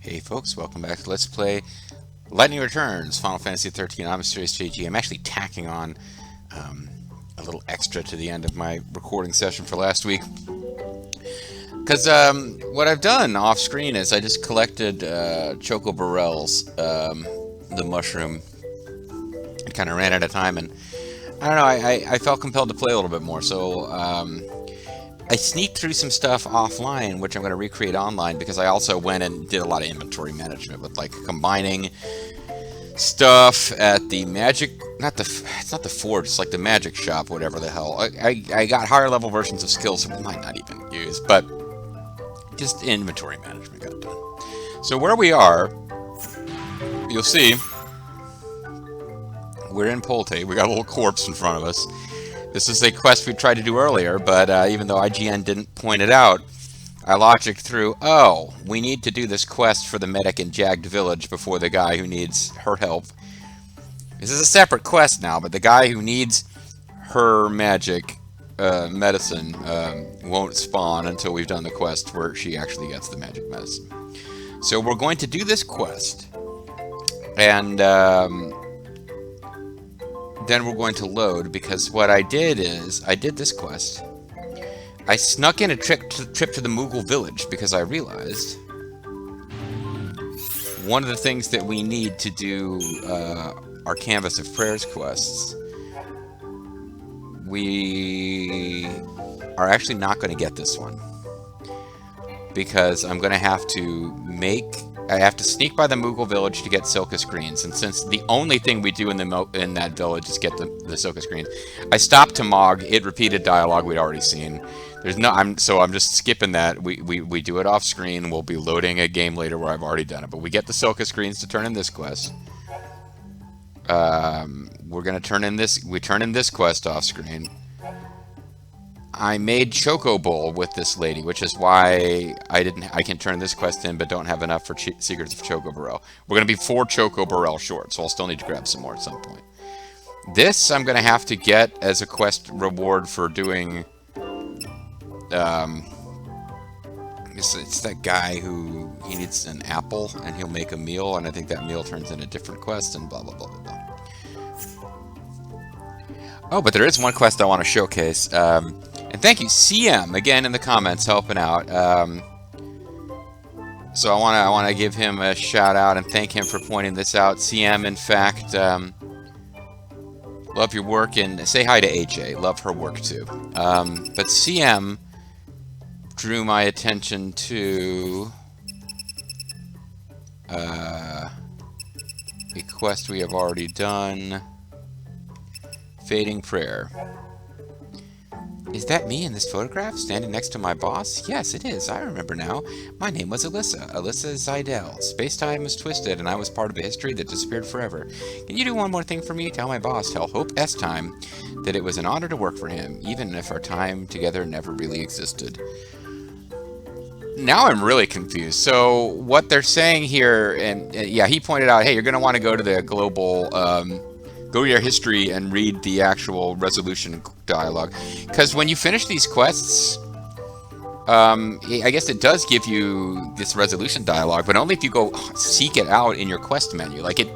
Hey folks, welcome back to Let's Play Lightning Returns Final Fantasy XIII. I'm Mysterious JG. I'm actually tacking on a little extra to the end of my recording session for last week. Because what I've done off screen is I just collected Choco Barrels, the mushroom, and kind of ran out of time. And I don't know, I felt compelled to play a little bit more. So I sneaked through some stuff offline, which I'm going to recreate online, because I also went and did a lot of inventory management with, like, combining stuff at the magic, it's not the forge, it's like the magic shop, whatever the hell. I got higher level versions of skills that we might not even use, but just inventory management got done. So where we are, you'll see, we're in Polte. We got a little corpse in front of us. This is a quest we tried to do earlier, but even though IGN didn't point it out, I logicked through, oh, we need to do this quest for the medic in Jagged Village before the guy who needs her help. This is a separate quest now, but the guy who needs her magic medicine won't spawn until we've done the quest where she actually gets the magic medicine. So we're going to do this quest, and then we're going to load, because what I did is, I did this quest. I snuck in a trip to the Moogle village because I realized one of the things that we need to do our Canvas of Prayers quests, we are actually not going to get this one, because I'm going to have to I have to sneak by the Moogle village to get Silka screens, and since the only thing we do in that village is get the Silka screens, I stopped to Mog. It repeated dialogue we'd already seen. So I'm just skipping that. We do it off screen. We'll be loading a game later where I've already done it, but we get the Silka screens to turn in this quest. We're gonna turn in this. We turn in this quest off screen. I made Choco Bowl with this lady, which is why I can turn this quest in, but don't have enough for Secrets of Choco Barrel. We're going to be 4 Choco Barrel short, so I'll still need to grab some more at some point. This I'm going to have to get as a quest reward for doing... it's that guy who he needs an apple, and he'll make a meal, and I think that meal turns in a different quest, and blah, blah, blah, blah, blah. Oh, but there is one quest I want to showcase. And thank you, CM, again in the comments, helping out. So I want to give him a shout out and thank him for pointing this out. CM, in fact, love your work, and say hi to AJ. Love her work too. But CM drew my attention to a quest we have already done. Fading Prayer. Is that me in this photograph, standing next to my boss? Yes, it is. I remember now. My name was Alyssa. Alyssa Zidell. Space-time is twisted, and I was part of a history that disappeared forever. Can you do one more thing for me? Tell my boss, tell Hope S-Time, that it was an honor to work for him, even if our time together never really existed. Now I'm really confused. So what they're saying here, and yeah, he pointed out, hey, you're going to want to go to the global... go to your history and read the actual resolution dialogue. Because when you finish these quests, I guess it does give you this resolution dialogue, but only if you go seek it out in your quest menu. Like, it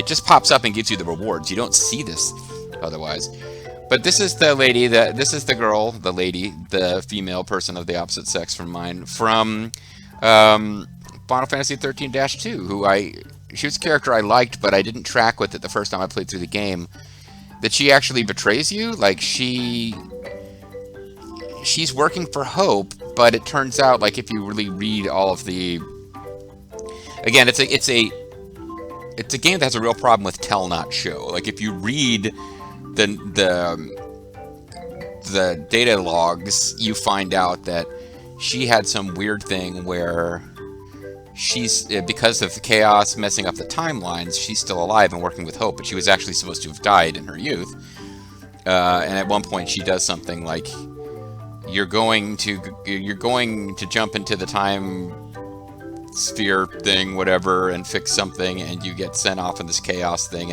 just pops up and gives you the rewards. You don't see this otherwise. But this is the lady, this is the girl, the lady, the female person of the opposite sex from mine, from Final Fantasy XIII-2, who she was a character I liked, but I didn't track with it the first time I played through the game. That she actually betrays you? Like, she's working for Hope, but it turns out, like, if you really read all of the... Again, it's a game that has a real problem with tell not show. Like, if you read the data logs, you find out that she had some weird thing where... because of the chaos messing up the timelines, she's still alive and working with Hope, but she was actually supposed to have died in her youth. And at one point she does something like, you're going to jump into the time sphere thing, whatever, and fix something, and you get sent off in this chaos thing,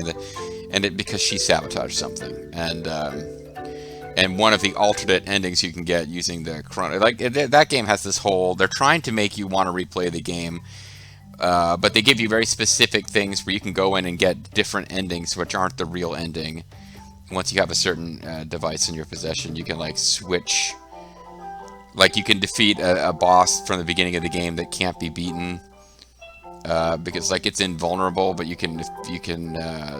because she sabotaged something. And one of the alternate endings you can get using the chrono, like, that game has this whole, they're trying to make you want to replay the game But they give you very specific things where you can go in and get different endings, which aren't the real ending. Once you have a certain device in your possession, you can like switch. Like you can defeat a boss from the beginning of the game that can't be beaten because like it's invulnerable, but you can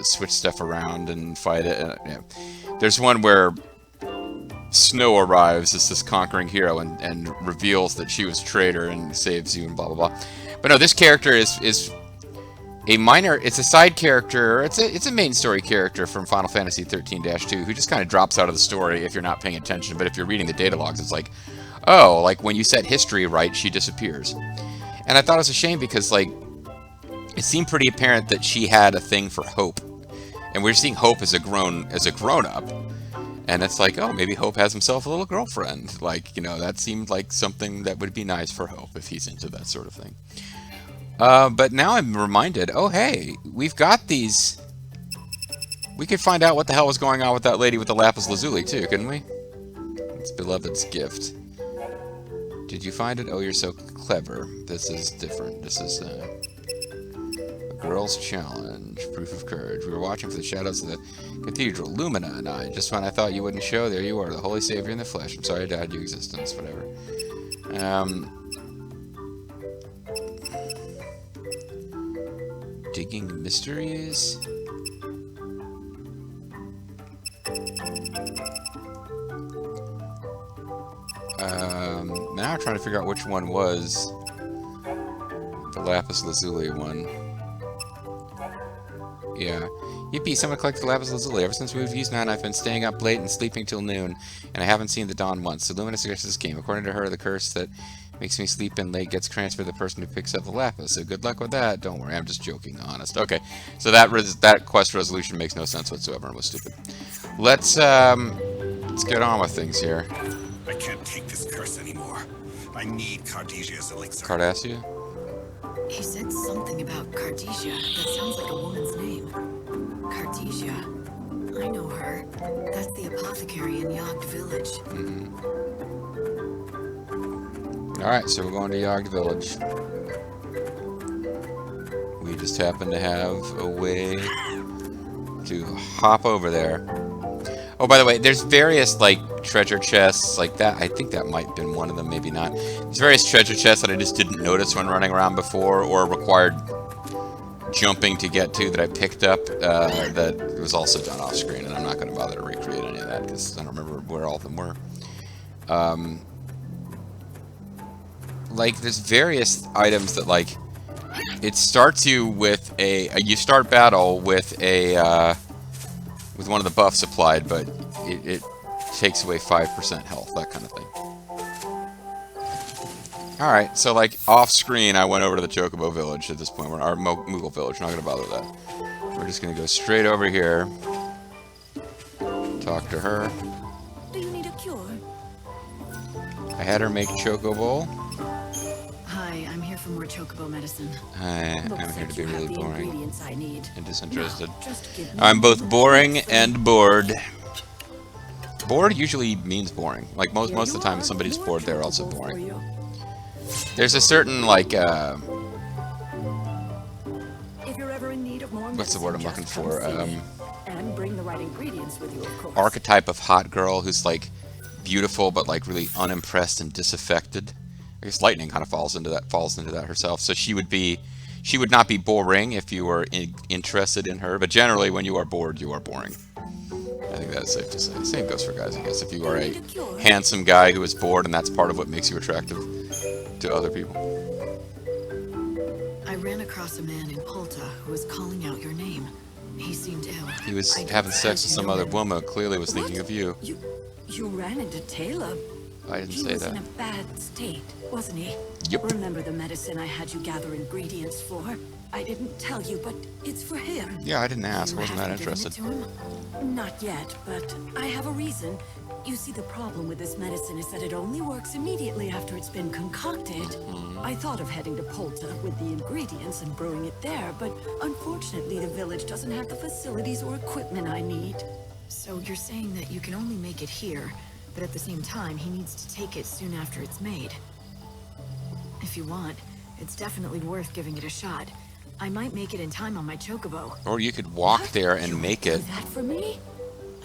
switch stuff around and fight it. Yeah. There's one where Snow arrives as this conquering hero and reveals that she was a traitor and saves you and blah blah blah. But no, this character is a minor. It's a side character. It's a main story character from Final Fantasy 13-2 who just kind of drops out of the story if you're not paying attention. But if you're reading the data logs, it's like, oh, like when you set history right, she disappears. And I thought it was a shame because like it seemed pretty apparent that she had a thing for Hope, and we're seeing Hope as a grown up. And it's like, oh, maybe Hope has himself a little girlfriend. Like, you know, that seemed like something that would be nice for Hope if he's into that sort of thing. But now I'm reminded, oh, hey, we've got these. We could find out what the hell was going on with that lady with the lapis lazuli, too, couldn't we? It's Beloved's gift. Did you find it? Oh, you're so clever. This is different. This is a girl's challenge. Proof of courage. We were watching for the shadows of the cathedral. Lumina and I. Just when I thought you wouldn't show, there you are, the Holy Savior in the flesh. I'm sorry I doubted your existence. Whatever. Digging mysteries? Now I'm trying to figure out which one was the lapis lazuli one. Yeah. Yippee, someone collected the lapis lazuli. Ever since we've used 9, I've been staying up late and sleeping till noon, and I haven't seen the dawn once. So Lumina suggests this game. According to her, the curse that makes me sleep in late gets transferred to the person who picks up the lapis. So good luck with that. Don't worry, I'm just joking, honest. Okay, so that quest resolution makes no sense whatsoever and was stupid. Let's get on with things here. I can't take this curse anymore. I need Cardesia's elixir. Cardassia? He said something about Cardesia. That sounds like a woman's name. Cardesia. I know her. That's the apothecary in Yogd Village. Alright, so we're going to Yogd Village. We just happen to have a way to hop over there. Oh, by the way, there's various, like, treasure chests like that. I think that might have been one of them, maybe not. There's various treasure chests that I just didn't notice when running around before, or required jumping to get to that I picked up that was also done off screen, and I'm not going to bother to recreate any of that because I don't remember where all of them were. Like, there's various items that, like, it starts you with you start battle with with one of the buffs applied, but it takes away 5% health, that kind of thing. Alright, so like off screen I went over to the Chocobo Village at this point, our Moogle Village, we're not going to bother with that. We're just going to go straight over here, talk to her. Do you need a cure? I had her make Chocobo. Hi, I'm here for more Chocobo medicine. I'm here to be really boring and disinterested. No, I'm both boring and bored. Bored usually means boring. Like most of the time, if somebody's bored, they're also boring. There's a certain like what's the word I'm looking for? And bring the right ingredients with you, of course. Archetype of hot girl who's like beautiful but like really unimpressed and disaffected. I guess Lightning kind of falls into that herself. So she would not be boring if you were interested in her, but generally when you are bored, you are boring. I think that's safe to say. Same goes for guys, I guess. If you are a handsome guy who is bored, and that's part of what makes you attractive to other people. I ran across a man in Polta who was calling out your name. He seemed ill. He was having sex with some other woman who clearly was thinking of you. You ran into Taylor. I didn't say that. He was in a bad state, wasn't he? Yep. Remember the medicine I had you gather ingredients for? I didn't tell you, but it's for him. Yeah, I didn't ask. I wasn't that interested. Not yet, but I have a reason. You see, the problem with this medicine is that it only works immediately after it's been concocted. I thought of heading to Polta with the ingredients and brewing it there, but unfortunately the village doesn't have the facilities or equipment I need. So you're saying that you can only make it here, but at the same time, he needs to take it soon after it's made. If you want, It's definitely worth giving it a shot. I might make it in time on my chocobo. Or you could walk What? there and make it. Do that for me?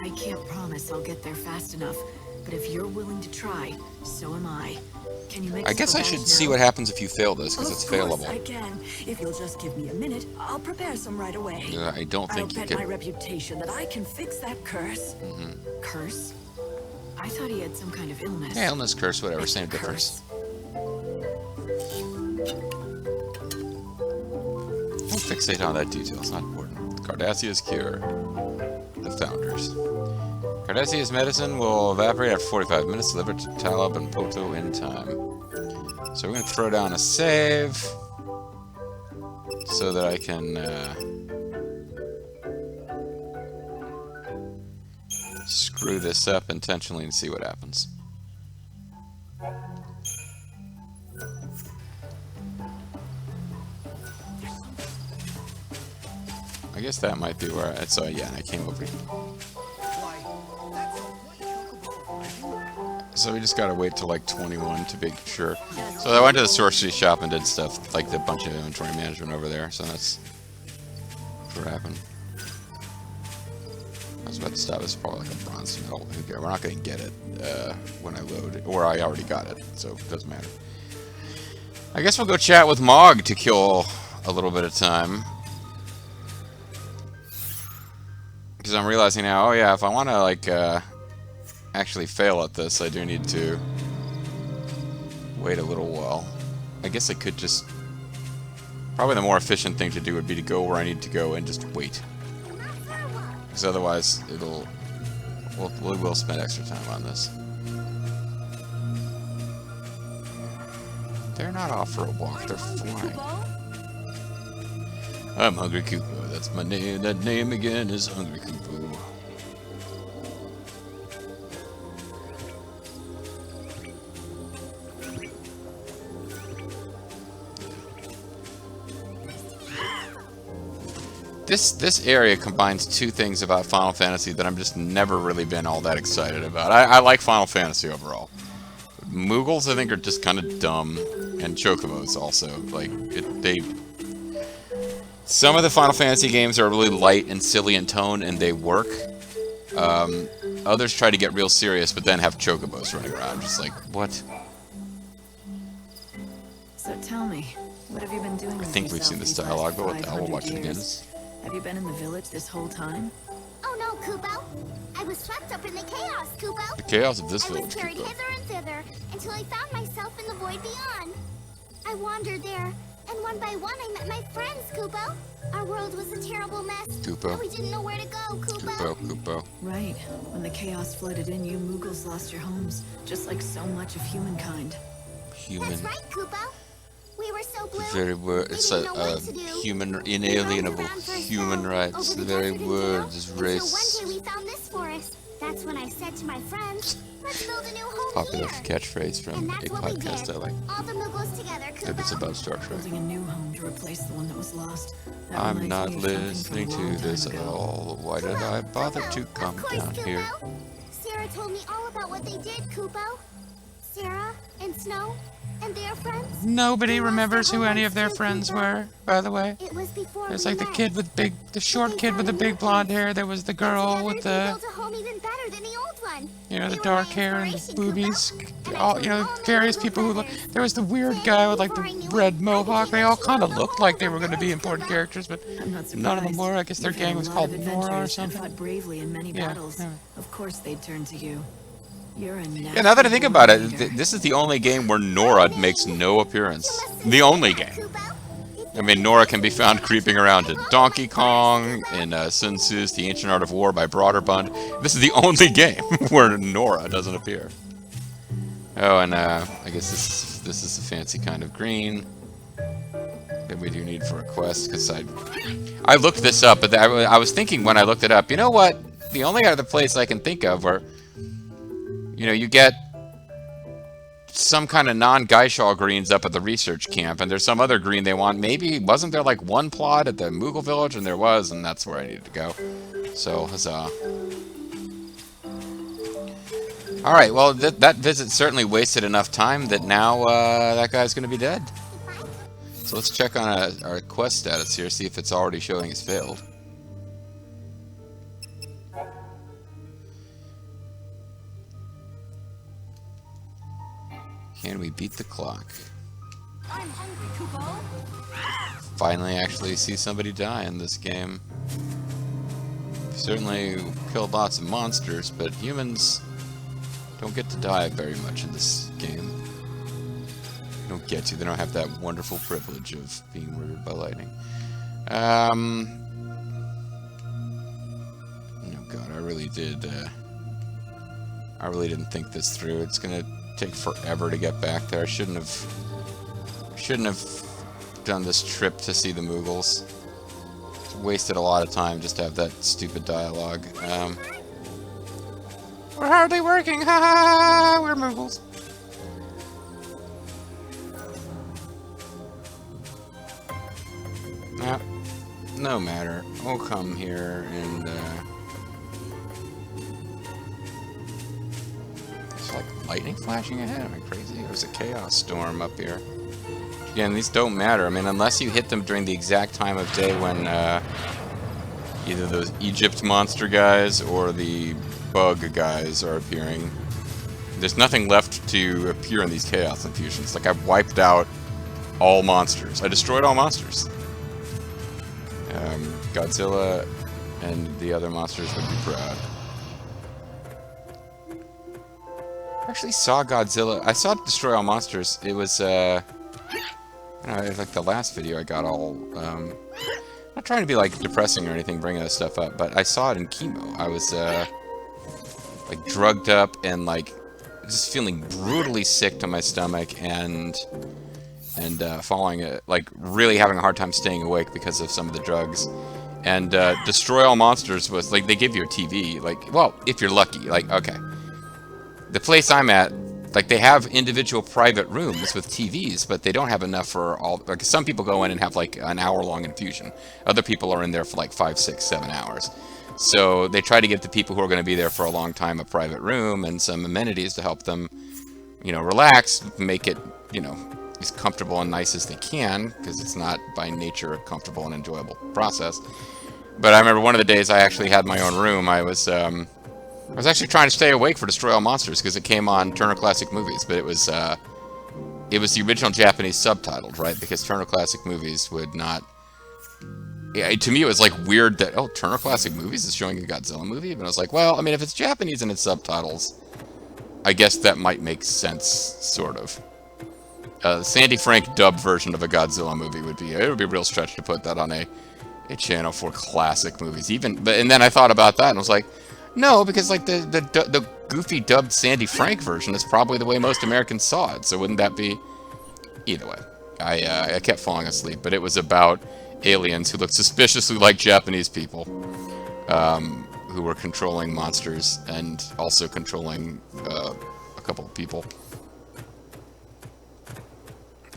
I can't promise I'll get there fast enough, but if you're willing to try, so am I. Can you make I guess I us go should back see now? what happens if you fail this, because it's Of course failable. I can. If you'll just give me a minute, I'll prepare some right away. I don't I'll think you bet my could. reputation that I can fix that curse. Curse? I thought he had some kind of illness. Yeah, illness, curse, whatever, It's same a difference. Don't fixate on that detail, it's not important. Cardassia's cure. The founders. Cardassia's medicine will evaporate after 45 minutes, delivered to Talab and Poto in time. So we're going to throw down a save so that I can screw this up intentionally and see what happens. I guess that might be where I saw, yeah, and I came over here. So we just gotta wait till like 21 to be sure. So I went to the sorcery shop and did stuff, like a bunch of inventory management over there, so that's what happened. I was about to stop, it's probably like a bronze medal. We're not gonna get it when I load it, or I already got it, so it doesn't matter. I guess we'll go chat with Mog to kill a little bit of time. Because I'm realizing now, oh yeah, if I want to like actually fail at this, I do need to wait a little while. I guess I could just... Probably the more efficient thing to do would be to go where I need to go and just wait. Because otherwise, it'll... we will spend extra time on this. They're not off for a walk, they're flying. I'm Hungry Kupo. That's my name. That name again is Hungry Kupo. This area combines two things about Final Fantasy that I'm just never really been all that excited about. I like Final Fantasy overall. Moogles, I think, are just kind of dumb, and Chocobos also. Like some of the Final Fantasy games are really light and silly in tone, and they work. Others try to get real serious, but then have Chocobos running around. Just like, what? So tell me, what have you been doing? I think we've seen this dialogue, but what the hell, we'll watch it again. Have you been in the village this whole time? Oh no, Kupo. I was swept up in the chaos, Kupo. The chaos of this I village, was carried Kupo. hither and thither until I found myself in the void beyond. I wandered there, and one by one I met my friends, Kupo. Our world was a terrible mess. Kupo. And we didn't know where to go, Kupo. Kupo. Right. When the chaos flooded in, you Moogles lost your homes, just like so much of humankind. Human. That's right, Kupo. We were so blue. The very word, We it's didn't a know what to do. human, We roamed inalienable around for a human spell rights. over The very desert and word Zero, is until race. one day we found this forest. That's when I said to my friends, let's build a new home Popular here. catchphrase from And a that's what we podcast did. I like. All the Moogles together, If it's Kupo. about Star Trek. Building a new home to replace the one that was lost. That I'm reminds not me of something from a listening long to this time at ago. all. Why did I bother to come Of course, down Kupo. here? Sarah told me all about what they did, Kupo. Sarah and Snow and their friends. Nobody They lost remembers their who any homes of their too, friends Kupo. were, by the way. It was before There's we like the met. kid with the short They kid with the found a new big blonde place. hair. There was the Together girl they with the, built a home even better than the old one. you know, They the were dark my hair and the inspiration, boobies. Kupo. And I All, told you know, all my various Moogle people who look. brothers. There was the weird Then, guy with like before I the knew red it, I mohawk. became They all the kind of hero looked of like the they were going to be village, important Kupo. characters, but I'm not surprised. none of them were. I guess their You've had gang a was lot called of Nora or adventures and something. fought bravely in many Yeah, battles. yeah. Of course they'd turn to you. You're a Yeah, now that I think about it, leader. this is the only game where Nora makes no appearance. The only game. I mean, Nora can be found creeping around in Donkey Kong, in Sun Tzu's The Ancient Art of War by Broderbund. This is the only game where Nora doesn't appear. Oh, and I guess this is a fancy kind of green that we do need for a quest, because I looked this up, but I was thinking when I looked it up, you know what? The only other place I can think of where, you know, you get some kind of non-Gaishal greens up at the research camp, and there's some other green they want. Maybe, wasn't there like one plot at the Moogle village? And there was, and that's where I needed to go. So, huzzah. Alright, well, that visit certainly wasted enough time that now that guy's going to be dead. So let's check on our quest status here, see if it's already showing as failed. Can we beat the clock? I'm hungry, Kubo. Finally actually see somebody die in this game. Certainly killed lots of monsters, but humans don't get to die very much in this game. They don't get to. They don't have that wonderful privilege of being murdered by lightning. Oh god, I really didn't think this through. It's gonna take forever to get back there. I shouldn't have done this trip to see the Moogles. Wasted a lot of time just to have that stupid dialogue. We're hardly working, ha ha! We're Moogles. No matter. We'll come here and it's like lightning flashing ahead. Am I crazy? There's a chaos storm up here. Again, these don't matter. I mean, unless you hit them during the exact time of day when either those Egypt monster guys or the bug guys are appearing. There's nothing left to appear in these chaos infusions. Like, I've wiped out all monsters. I destroyed all monsters. Godzilla and the other monsters would be proud. I actually saw Godzilla. I saw Destroy All Monsters. It was, I don't know, like the last video I got all, not trying to be, like, depressing or anything, bringing this stuff up, but I saw it in chemo. I was, like, drugged up and, like, just feeling brutally sick to my stomach and falling, like, really having a hard time staying awake because of some of the drugs. And, Destroy All Monsters was, like, they give you a TV, like, well, if you're lucky, like, okay. The place I'm at, like, they have individual private rooms with TVs, but they don't have enough for all, like, some people go in and have, like, an hour-long infusion. Other people are in there for, like, 5, 6, 7 hours. So they try to give the people who are going to be there for a long time a private room and some amenities to help them, you know, relax, make it, you know, as comfortable and nice as they can, because it's not by nature a comfortable and enjoyable process. But I remember one of the days I actually had my own room. I was actually trying to stay awake for Destroy All Monsters because it came on Turner Classic Movies, but it was the original Japanese subtitled, right? Because Turner Classic Movies would not. Yeah, to me it was like weird that Turner Classic Movies is showing a Godzilla movie, but I was like, well, I mean, if it's Japanese and it's subtitles, I guess that might make sense, sort of. The Sandy Frank dubbed version of a Godzilla movie it would be a real stretch to put that on a channel for classic movies. And then I thought about that and was like, no, because like the goofy dubbed Sandy Frank version is probably the way most Americans saw it. So wouldn't that be? Either way, I kept falling asleep, but it was about aliens who looked suspiciously like Japanese people, who were controlling monsters and also controlling a couple of people.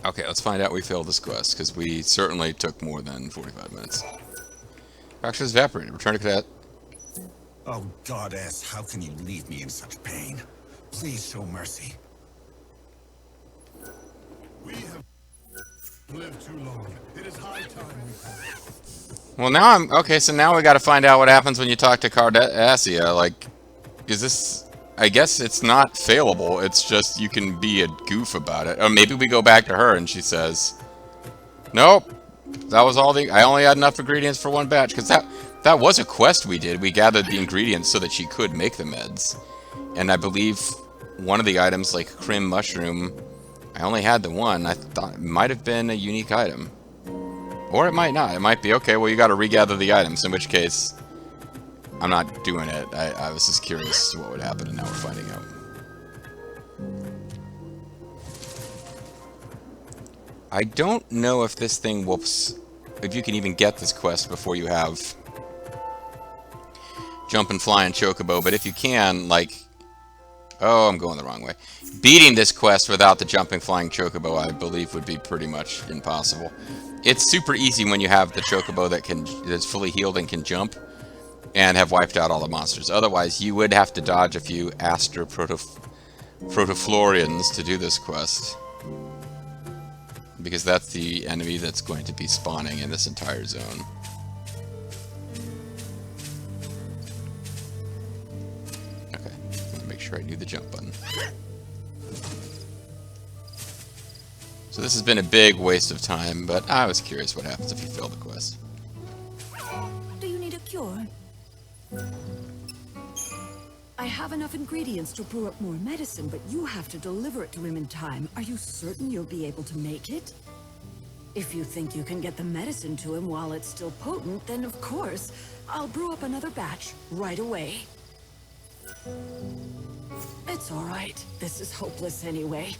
Okay, let's find out we failed this quest, because we certainly took more than 45 minutes. Fractures evaporated. Return to cadet. Oh, goddess, how can you leave me in such pain? Please show mercy. We have lived too long. It is high time we pass. Well, now okay, so now we gotta find out what happens when you talk to Cardassia. Like, is this... I guess it's not failable, it's just you can be a goof about it. Or maybe we go back to her and she says, nope, that was all I only had enough ingredients for one batch, because that was a quest we did. We gathered the ingredients so that she could make the meds. And I believe one of the items, like Crim Mushroom, I only had the one. I thought it might have been a unique item. Or it might not. It might be, okay, well, you gotta regather the items, in which case... I'm not doing it. I was just curious to what would happen, and now we're finding out. I don't know if this thing whoops... if you can even get this quest before you have Jump and Fly and Chocobo, but if you can, like... Oh, I'm going the wrong way. Beating this quest without the Jumping Flying Chocobo, I believe, would be pretty much impossible. It's super easy when you have the Chocobo that's fully healed and can jump, and have wiped out all the monsters. Otherwise, you would have to dodge a few Aster Protoflorians to do this quest. because that's the enemy that's going to be spawning in this entire zone. Okay, let me make sure I do the jump button. So this has been a big waste of time, but I was curious what happens if you fail the quest. Do you need a cure? I have enough ingredients to brew up more medicine, but you have to deliver it to him in time. Are you certain you'll be able to make it? If you think you can get the medicine to him while it's still potent, then of course, I'll brew up another batch right away. It's all right. This is hopeless anyway.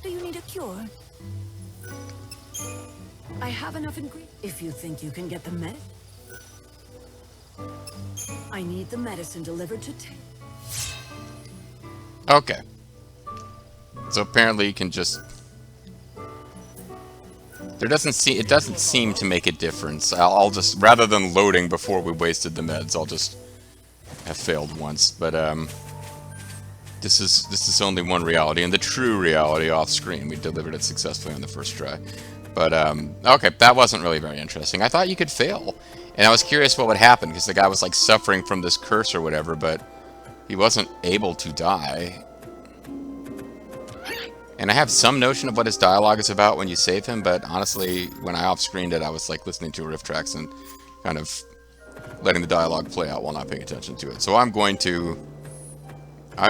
Do you need a cure? I have enough ingredients. If you think you can get the medicine, I need the medicine delivered to Okay. So apparently you can just... It doesn't seem to make a difference. I'll just, rather than loading before we wasted the meds, I'll just have failed once. But this is only one reality, and the true reality off screen. We delivered it successfully on the first try. But okay, that wasn't really very interesting. I thought you could fail, and I was curious what would happen because the guy was like suffering from this curse or whatever, but he wasn't able to die. And I have some notion of what his dialogue is about when you save him, but honestly, when I off-screened it, I was like listening to riff tracks and kind of letting the dialogue play out while not paying attention to it. So I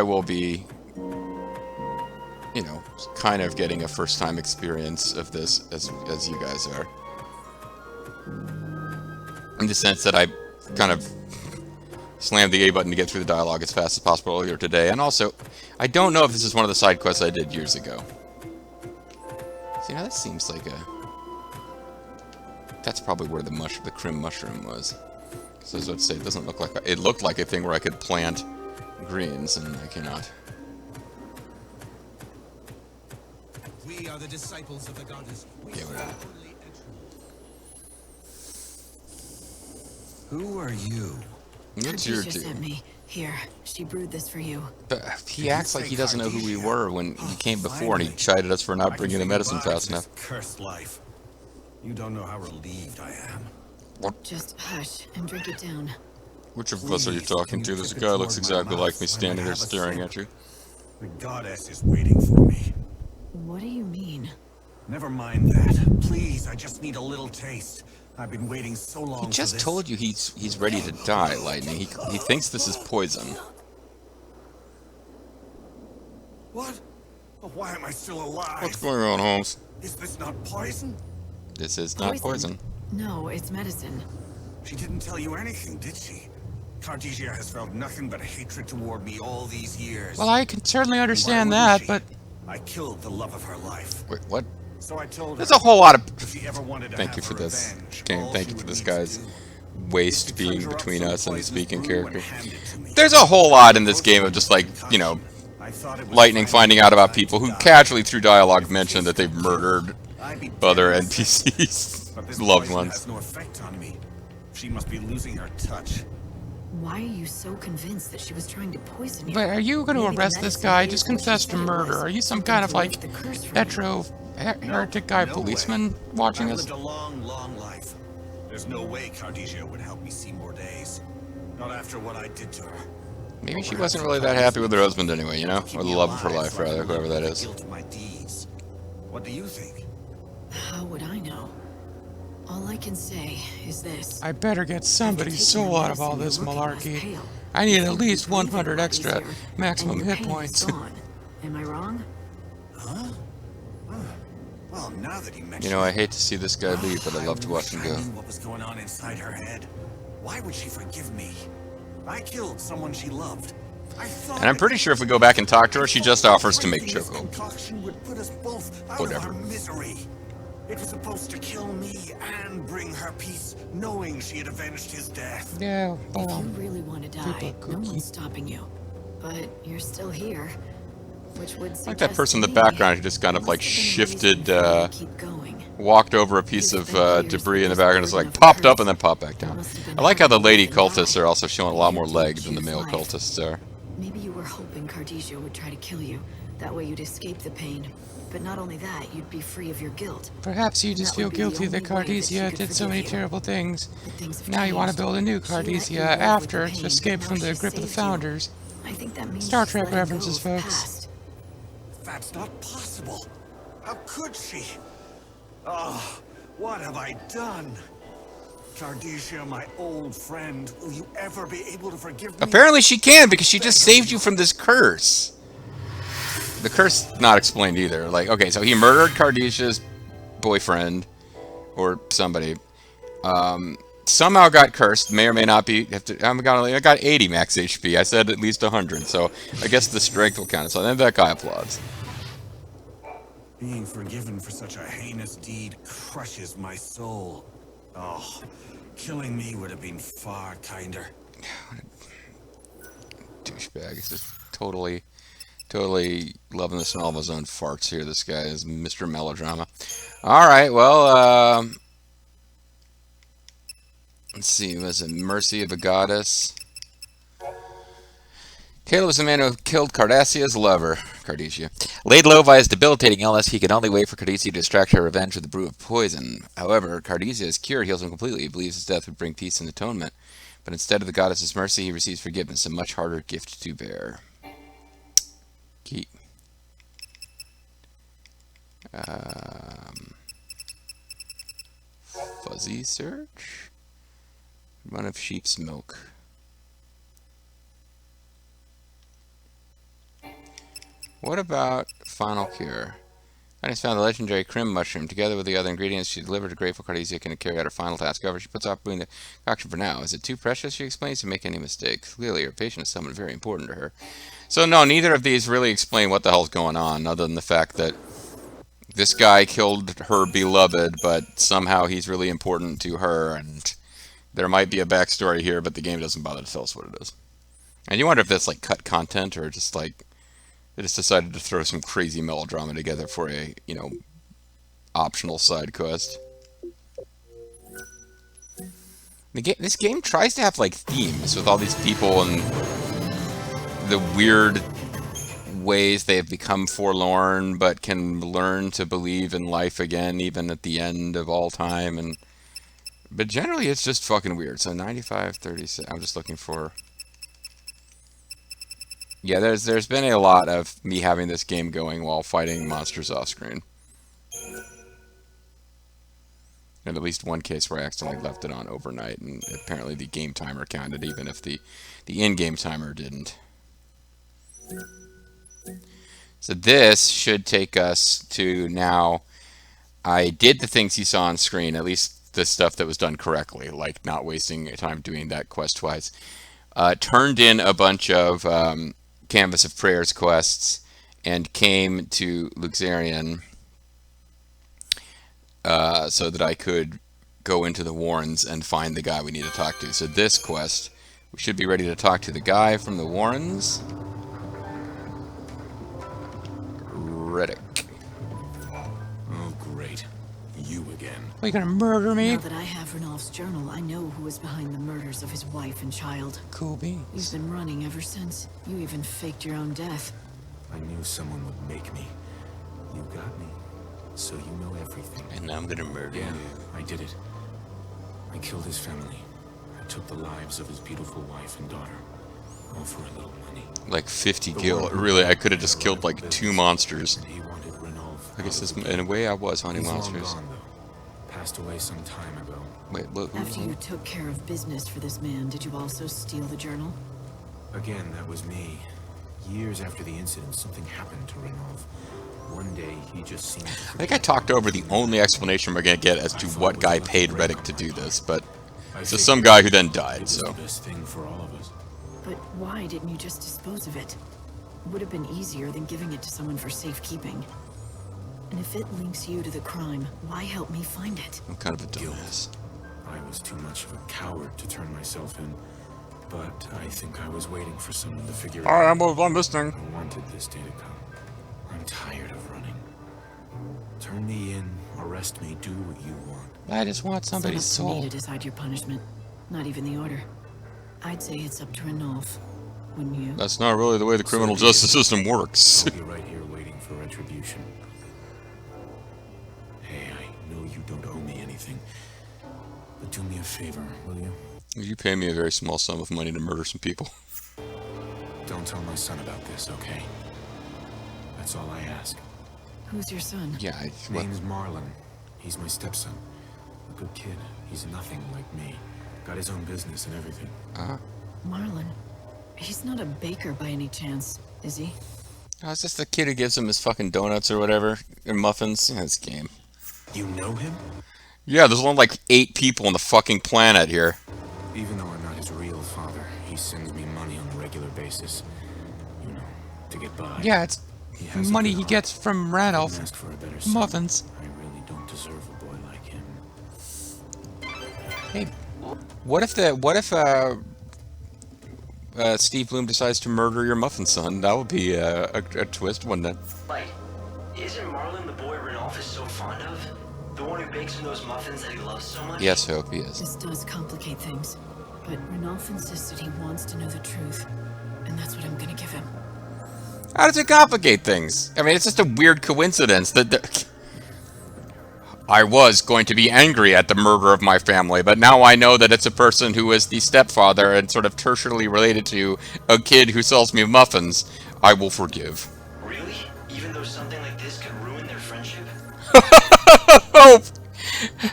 will be, you know, kind of getting a first-time experience of this as you guys are. In the sense that I kind of slammed the A button to get through the dialogue as fast as possible earlier today, and also, I don't know if this is one of the side quests I did years ago. See, now this seems like a... That's probably where the crim mushroom was. So I was about to say, it doesn't look like... It looked like a thing where I could plant greens, and I cannot. We are the disciples of the goddess. Yeah, whatever. Who are you? What's your Khadijah sent me. Here, she brewed this for you. But he acts like he doesn't know who we were when he came before, and he chided us for not bringing the medicine fast enough. Cursed life. You don't know how relieved I am. Just hush and drink it down. Which of us are you talking to? There's a guy who looks exactly like me standing there staring at you. The goddess is waiting for me. What do you mean? Never mind that. Please, I just need a little taste. I've been waiting so long. He just told you he's ready to die, Lightning. He thinks this is poison. What? Why am I still alive? What's going on, Holmes? Is this not poison? This is not poison. No, it's medicine. She didn't tell you anything, did she? Cartesia has felt nothing but hatred toward me all these years. Well, I can certainly understand Why that, wouldn't but... I killed the love of her life. Wait, what? So I told her. There's a whole lot of... If she ever wanted to Thank you have for her this revenge, game. all Thank she you for would this need to guy's do waste is to being conjure up between some us and the poisonous speaking brew and character. hand it to me. There's a whole lot in this game of just like, you know, I thought it was Lightning finding out about people who die. casually through dialogue mention that they've murdered I'd be other dead. NPCs, But this loved poison ones. has no effect on me. She must be losing her touch. Why are you so convinced that she was trying to poison you? But are you going to Maybe the arrest this medicine guy? is Just what she confess to said it murder. was. Are you some Something kind of to like lift the curse from petro heretic guy No policeman way. watching I've us? lived a long, long life. There's no way Cartesia would help me see more days. Not after what I did to her. Maybe she wasn't really that happy with her husband anyway, you know? Or the love of her life, rather, whoever that is. Guilt of my deeds. What do you think? How would I know? All I can say is this. I better get somebody's After soul taking out of all medicine, this you're looking less malarkey. pale. I need at It's least like the 100 breathing extra body's here, maximum and your hit pain is points. gone. Am I wrong? Huh? Well, now that you mention You know, I hate to see this guy leave, but I love to watch him go. I knew what was going on inside her head. Why would she forgive me? I killed someone she loved. I thought And I'm pretty sure if we go back and talk to her, she just offers to make This Choco. concoction would put us both out Whatever. of our misery. It was supposed to kill me and bring her peace, knowing she had avenged his death. Yeah, If you really want to die, people no cookie. one's stopping you. But you're still here, which would like that suggest person in to the me background who just kind of there like must have been a reason shifted, for you to keep going. walked over a piece It's of been years debris in the that this background, just burden like of popped up curse and then popped back down. must have been I like how the harder lady than cultists die. are also showing a lot more You legs than the choose male life. cultists are. Maybe you were hoping Cartesia would try to kill you, That way you'd escape the pain. But not only that, you'd be free of your guilt. Perhaps you just That would feel be the guilty that only way that she Cardesia could did so forgive many you. terrible things. But things have Now you want to changed. build a new She let you Cardesia live with after the it's pain, escaped but from now the she grip of the saved you. Founders. I think that means Star she's Trek letting go references, of the folks. past. That's not possible. How could she? Oh, what have I done? Cardesia, my old friend, will you ever be able to forgive me? Apparently she can, because she just saved you from this curse. The curse not explained either. Like, okay, so he murdered Cardesia's boyfriend or somebody. Somehow got cursed. May or may not be. I got 80 max HP. I said at least 100. So I guess the strength will count. So then that guy applauds. Being forgiven for such a heinous deed crushes my soul. Oh, killing me would have been far kinder. Douchebag. He's just totally loving the smell of his own farts here. This guy is Mr. Melodrama. Alright, well, let's see. Was it Mercy of a Goddess? Taylor was the man who killed Cardasia's lover, Cardesia. Laid low by his debilitating illness, he can only wait for Cardesia to distract her revenge with a brew of poison. However, Cardesia's cure heals him completely. He believes his death would bring peace and atonement. But instead of the goddess's mercy, he receives forgiveness, a much harder gift to bear. Key. Fuzzy search? Run of sheep's milk. What about Final Cure? Findings found the legendary Crim mushroom. Together with the other ingredients she delivered to grateful Cardesia can carry out her final task. However, she puts off brewing the concoction for now. Is it too precious, she explains, to make any mistakes? Clearly, her patient is someone very important to her. So no, neither of these really explain what the hell's going on, other than the fact that this guy killed her beloved, but somehow he's really important to her, and there might be a backstory here, but the game doesn't bother to tell us what it is. And you wonder if that's like cut content, or just like they just decided to throw some crazy melodrama together for a, optional side quest. This game tries to have like themes with all these people and the weird ways they have become forlorn, but can learn to believe in life again, even at the end of all time. But generally, it's just fucking weird. So 95.36. I'm just looking for. Yeah, there's been a lot of me having this game going while fighting monsters off screen. In at least one case where I accidentally left it on overnight, and apparently the game timer counted, even if the in-game timer didn't. So this should take us to now. I did the things you saw on screen, at least the stuff that was done correctly, like not wasting time doing that quest twice. Turned in a bunch of Canvas of Prayers quests and came to Luxarian so that I could go into the Warrens and find the guy we need to talk to. So this quest, we should be ready to talk to the guy from the Warrens. Reddick. Oh, great. You again. Are you gonna murder me? Now that I have Renalf's journal, I know who was behind the murders of his wife and child. Cool beans. You've been running ever since. You even faked your own death. I knew someone would make me. You got me. So you know everything. And now I'm gonna murder Yeah, you. I did it. I killed his family. I took the lives of his beautiful wife and daughter. All for a little money. Like 50 gil. Really, I could have just killed like 2 monsters. And he wanted Renalf I guess out this, of the in a way I was hunting He's long monsters. gone, though. Passed away some time ago. Wait, what? After you took care of business for this man, did you also steal the journal? Again, that was me. Years after the incident, something happened to Renalf. One day, he just seemed to I think I talked over the only explanation we're gonna get as to what guy paid Reddick to do this, but it's just some guy who then died, so. the best thing for all of us. But why didn't you just dispose of it? It would have been easier than giving it to someone for safekeeping. And if it links you to the crime, why help me find it? I'm kind of a dumbass. I was too much of a coward to turn myself in, but I think I was waiting for someone to figure it out. I'm listening. I wanted this day to come. I'm tired of running. Turn me in, arrest me, do what you want. I just want somebody's It's not up to me soul. to decide your punishment. Not even the order. I'd say it's up to Renalf. Wouldn't you? That's not really the way the criminal justice system works. I'll be right here waiting. retribution. Hey, I know you don't owe me anything, but do me a favor, will you? You pay me a very small sum of money to murder some people. Don't tell my son about this, okay? That's all I ask. Who's your son? Yeah, His name's Marlon. He's my stepson. A good kid. He's nothing like me. Got his own business and everything. Marlon. He's not a baker by any chance, is he? Oh, it's just the kid who gives him his fucking donuts or whatever, and muffins. Yeah, this game. You know him? Yeah, there's only like 8 people on the fucking planet here. Even though I'm not his real father, he sends me money on a regular basis. You know, to get by. Yeah, it's has a money good he heart. gets from Randolph. Couldn't ask for a better son. Muffins. I really don't deserve a boy like him. Hey, what if Steve Bloom decides to murder your muffin son? That would be a twist, wouldn't it? Like, isn't Marlon the boy Ranulph is so fond of? The one who bakes him those muffins that he loves so much? Yes, Hope, he is. This does complicate things. But Ranulph insists that he wants to know the truth. And that's what I'm gonna give him. How does it complicate things? I mean, it's just a weird coincidence that I was going to be angry at the murder of my family, but now I know that it's a person who is the stepfather and sort of tertiarily related to a kid who sells me muffins. I will forgive. Really? Even though something like this could ruin their friendship? Oh,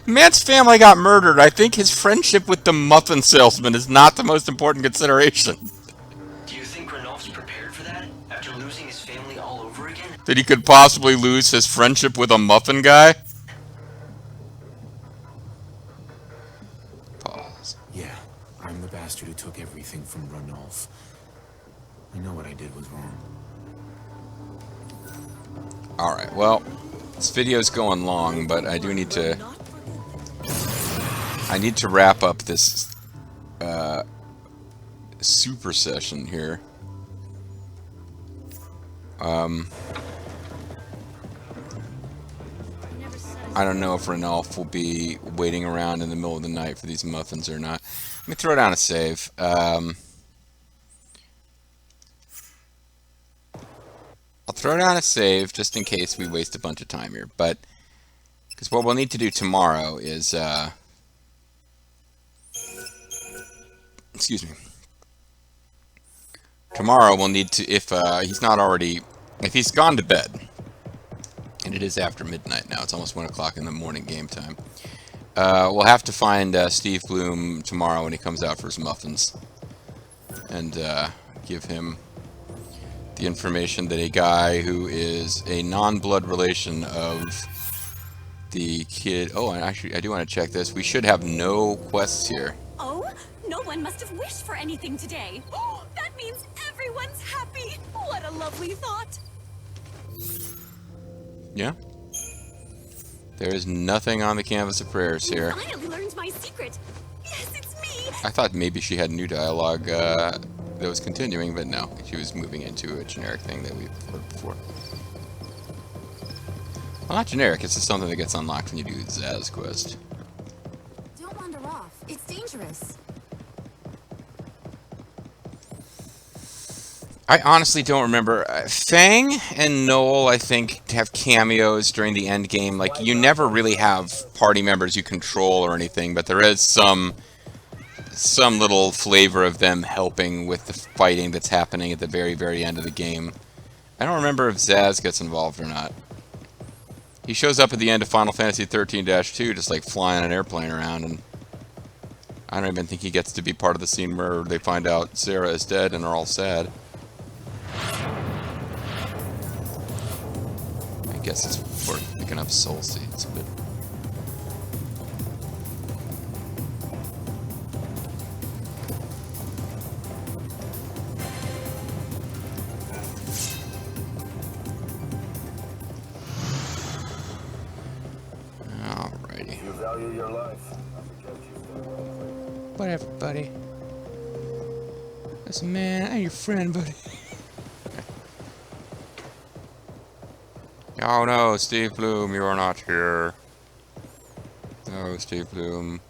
Man's family got murdered. I think his friendship with the muffin salesman is not the most important consideration. Do you think Ranulph's prepared for that? After losing his family all over again? That he could possibly lose his friendship with a muffin guy? Pause. Yeah, I'm the bastard who took everything from Ranulph. I know what I did was wrong. Alright, well, this video's going long, but I do need to... I need to wrap up this super session here. I don't know if Ranulph will be waiting around in the middle of the night for these muffins or not. Let me throw down a save. I'll throw down a save just in case we waste a bunch of time here. But, because what we'll need to do tomorrow is, excuse me. Tomorrow we'll need to, if he's not already, if he's gone to bed, and it is after midnight now, it's almost 1 o'clock in the morning game time, we'll have to find Steve Bloom tomorrow when he comes out for his muffins, and give him the information that a guy who is a non-blood relation of the kid... Oh, and actually, I do want to check this. We should have no quests here. Oh, no one must have wished for anything today. Oh, that means everyone's happy. What a lovely thought. Yeah? There is nothing on the canvas of prayers here. You finally learned my secret. Yes, it's me. I thought maybe she had new dialogue that was continuing, but no. She was moving into a generic thing that we've heard before. Well, not generic. It's just something that gets unlocked when you do the Zaz quest. Don't wander off. It's dangerous. I honestly don't remember. Fang and Noel, I think, have cameos during the end game. Like, you never really have party members you control or anything, but there is some little flavor of them helping with the fighting that's happening at the very, very end of the game. I don't remember if Zaz gets involved or not. He shows up at the end of Final Fantasy 13-2, just like flying an airplane around, and I don't even think he gets to be part of the scene where they find out Sarah is dead and are all sad. I guess it's for picking up soul seeds, but... Alrighty. You value your life. Whatever, buddy. Listen, man, I'm your friend, buddy. Oh no, Steve Bloom, you are not here. No, Steve Bloom.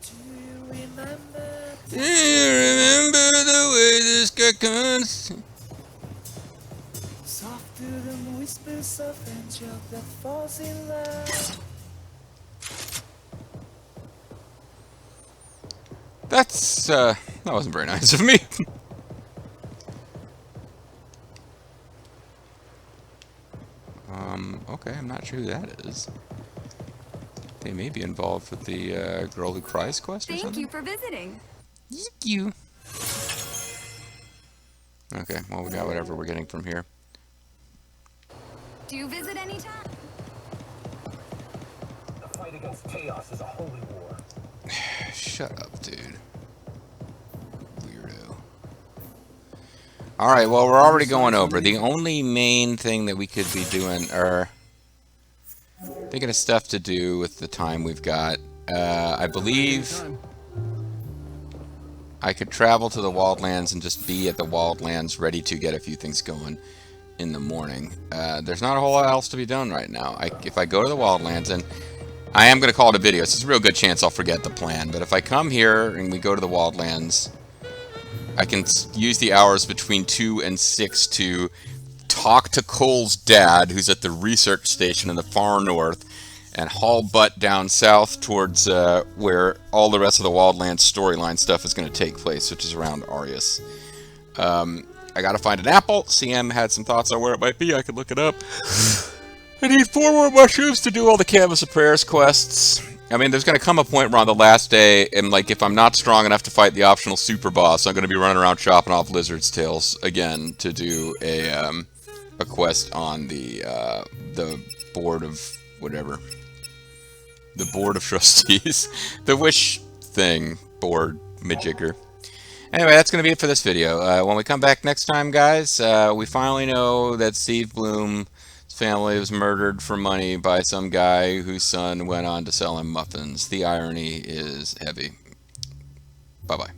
Do you remember the way this guy comes? Soft through the whispers of angel that falls in love. That's, that wasn't very nice of me. Okay, I'm not sure who that is. They may be involved with the, Girl Who Cries quest or something? Thank you for visiting. Thank you. Okay, well, we got whatever we're getting from here. Do you visit anytime? The fight against chaos is a holy war. Shut up, dude. Weirdo. Alright, well, we're already going over. The only main thing that we could be doing, or thinking of stuff to do with the time we've got. I believe I could travel to the Wildlands and just be at the Wildlands ready to get a few things going in the morning. There's not a whole lot else to be done right now. If I go to the Wildlands, and I am going to call it a video, so there's a real good chance I'll forget the plan, but if I come here and we go to the Wildlands, I can use the hours between 2 and 6 to talk to Cole's dad, who's at the research station in the far north, and haul butt down south towards where all the rest of the Wildlands storyline stuff is going to take place, which is around Arius. I got to find an apple. CM had some thoughts on where it might be. I could look it up. I need 4 more mushrooms to do all the Canvas of Prayers quests. I mean, there's going to come a point where on the last day, and like if I'm not strong enough to fight the optional super boss, I'm going to be running around chopping off lizard's tails again to do a quest on the board of whatever, the board of trustees, the wish thing board majigger. Anyway, that's going to be it for this video. When we come back next time, guys, we finally know that Steve Bloom's family was murdered for money by some guy whose son went on to sell him muffins. The irony is heavy. Bye-bye.